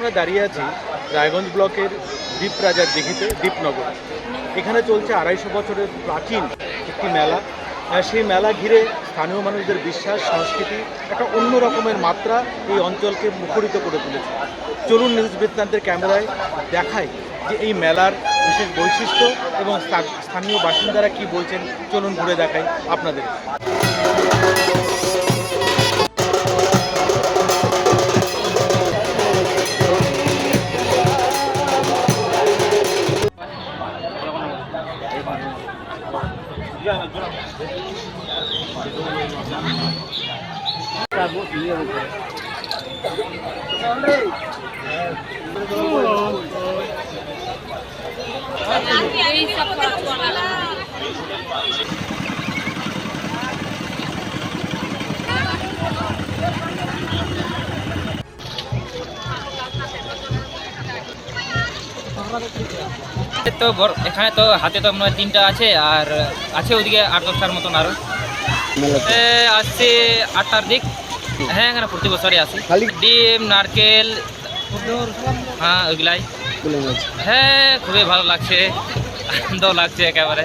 আমরা দাঁড়িয়ে আছি রায়গঞ্জ ব্লকের দ্বীপরাজার দিঘিতে, দ্বীপনগর। এখানে চলছে 250 বছরের প্রাচীন একটি মেলা। সেই মেলা ঘিরে স্থানীয় মানুষদের বিশ্বাস, সংস্কৃতি, একটা অন্য রকমের মাত্রা এই অঞ্চলকে মুখরিত করে তুলেছে। চলুন নিউজ বৃত্তান্তের ক্যামেরায় দেখাই যে এই মেলার বিশেষ বৈশিষ্ট্য এবং স্থানীয় বাসিন্দারা কি বলছেন। চলুন ঘুরে দেখাই আপনাদের। তো এখানে তো হাতে তো মনে 3টা আছে, আর আছে ওদিকে 8-10টার মতন আরো আসছে 8টার দিক। হ্যাঁ, এখানে প্রতি বছরই আসি। ডিম, নারকেল, হ্যাঁ ওইগুলাই। হ্যাঁ, খুবই ভালো লাগছে, আনন্দ লাগছে একেবারে।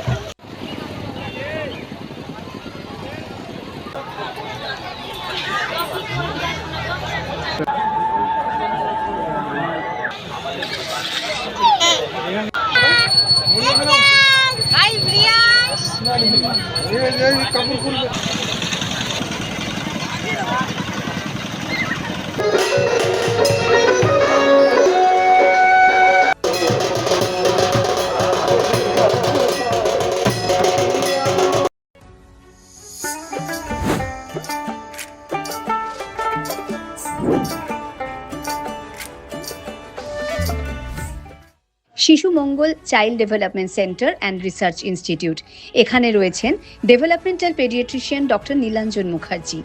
Shishu Mangal child development centre and research institute. এখানে রয়েছেন developmental paediatrician doctor Nilanjan Mukherjee.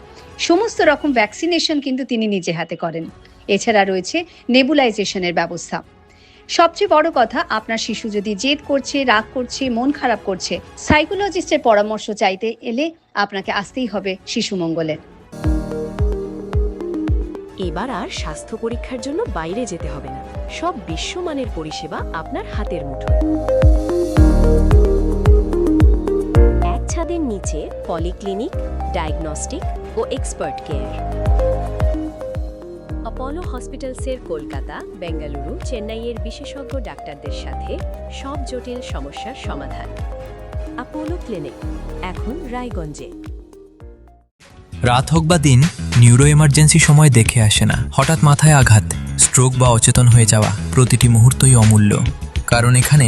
সমস্ত রকম ভ্যাকসিনেশন কিন্তু তিনি নিজে হাতে করেন। এছাড়া রয়েছে নেবুলাইজেশনের ব্যবস্থা। সবচেয়ে বড় কথা, আপনার শিশু যদি জেদ করছে, রাগ করছে, মন খারাপ করছে, সাইকোলজিস্টের পরামর্শ চাইতে এলে আপনাকে আসতেই হবে শিশু মঙ্গলে। এবার আর স্বাস্থ্য পরীক্ষার জন্য বাইরে যেতে হবে না, সব বিশ্বমানের পরিষেবা আপনার হাতের মুঠোয়। এক ছাদের নিচে পলিক্লিনিক, ডায়াগনস্টিক ও এক্সপার্ট কেয়ার। অপোলো হসপিটালসের কলকাতা, বেঙ্গালুরু, চেন্নাইয়ের বিশেষজ্ঞ ডাক্তারদের সাথে সব জটিল সমস্যার সমাধান। অপোলো ক্লিনিক এখন রায়গঞ্জে। রাত হোক বা দিন, নিউরো এমার্জেন্সি সময় দেখে আসে না। হঠাৎ মাথায় আঘাত, স্ট্রোক বা অচেতন হয়ে যাওয়া, প্রতিটি মুহূর্তই অমূল্য, কারণ এখানে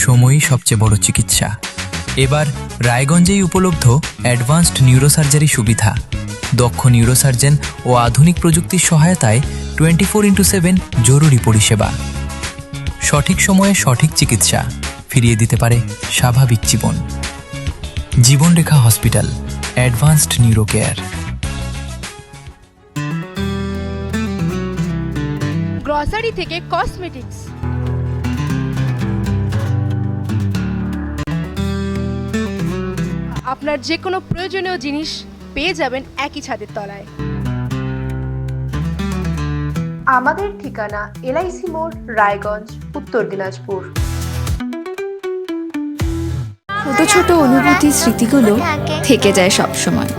সময়ই সবচেয়ে বড় চিকিৎসা। এবার রায়গঞ্জেই উপলব্ধ অ্যাডভান্সড নিউরোসার্জারি সুবিধা। দক্ষ নিউরোসার্জন ও আধুনিক প্রযুক্তির সহায়তায় 24x7 জরুরি পরিষেবা। সঠিক সময়ে সঠিক চিকিৎসা ফিরিয়ে দিতে পারে স্বাভাবিক জীবন। Jibanrekha hospital, advanced neuro care. Grocery থেকে কসমেটিক্স, আপনার যে কোনো প্রয়োজনীয় জিনিস পেয়ে যাবেন একই ছাদের তলায়। আমাদের ঠিকানা এলআইসি মোড়, রায়গঞ্জ, উত্তর দিনাজপুর। ছোট ছোট অনুভূতি, স্মৃতিগুলো থেকে যায় সব সময়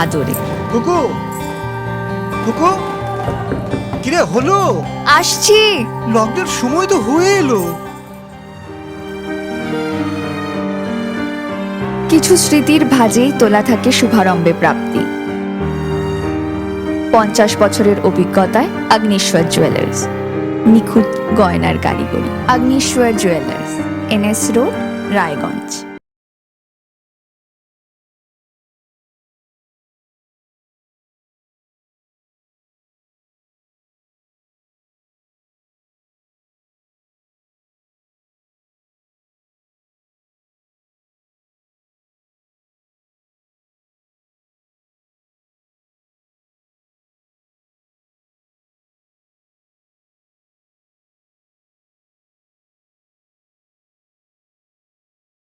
আদরে। কুকু কুকু, কিরে হলো? আসছি। লকডাউন সময় তো হয়ে এলো। কিছু স্মৃতির ভাজেই তোলা থাকে শুভারম্ভে প্রাপ্তি। 50 বছরের অভিজ্ঞতায় আগ্নেশ্বর জুয়েলার্স, নিখুঁত গয়নার কারিগরি। Agneshwar jewellers, NS road, Raiganj.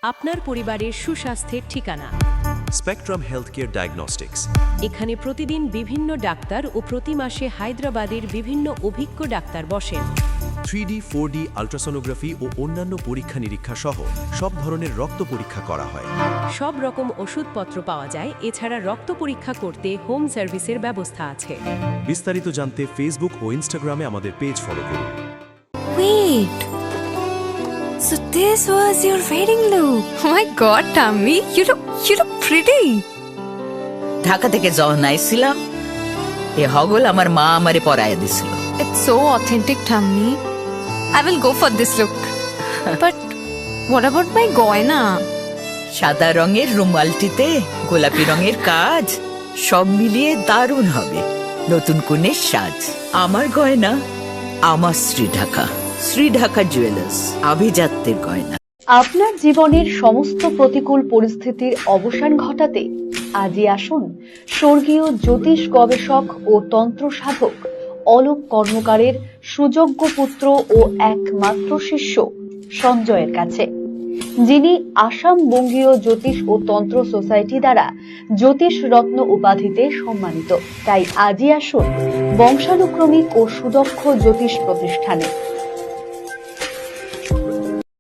আপনার পরিবারের সুস্বাস্থ্যের ঠিকানা। Spectrum healthcare diagnostics. এখানে প্রতিদিন বিভিন্ন ডাক্তার ও প্রতি মাসে হায়দ্রাবাদের বিভিন্ন অভিজ্ঞ ডাক্তার বসেন। 3D, 4D আল্ট্রাসোনোগ্রাফি ও অন্যান্য পরীক্ষা নিরীক্ষা সহ সব ধরনের রক্ত পরীক্ষা করা হয়। সব রকম ওষুধপত্র পাওয়া যায়। এছাড়া রক্ত পরীক্ষা করতে হোম সার্ভিসের ব্যবস্থা আছে। বিস্তারিত জানতে ফেসবুক ও ইনস্টাগ্রামে আমাদের পেজ ফলো করুন। Wait. So this was your wedding look. Oh my god, Tammy, you look pretty. Dhaka থেকে যখন আইছিলাম এ হগল আমার মা আমারে পরাইয়া দিছিল। It's so authentic, Tammy. I will go for this look. But what about my goina? সাদা রঙের রুমালটিতে গোলাপি রঙের কাজ, সব মিলিয়ে দারুণ হবে নতুন কনের সাজ। আমার গয়না আমার শ্রী ঢাকা জুয়েলার্স, আভিজাত্যের গয়না। আপনার জীবনের সমস্ত প্রতিকূল পরিস্থিতির অবসান ঘটাতে আজই আসুন স্বর্গীয় জ্যোতিষ গবেষক ও তন্ত্র সাধক অলোক কর্মকারের সুযোগ্য পুত্র ও একমাত্র শিষ্য সঞ্জয়ের কাছে, যিনি আসাম বঙ্গীয় জ্যোতিষ ও তন্ত্র সোসাইটি দ্বারা জ্যোতিষ রত্ন উপাধিতে সম্মানিত। তাই আজই আসুন বংশানুক্রমিক ও সুদক্ষ জ্যোতিষ প্রতিষ্ঠানে।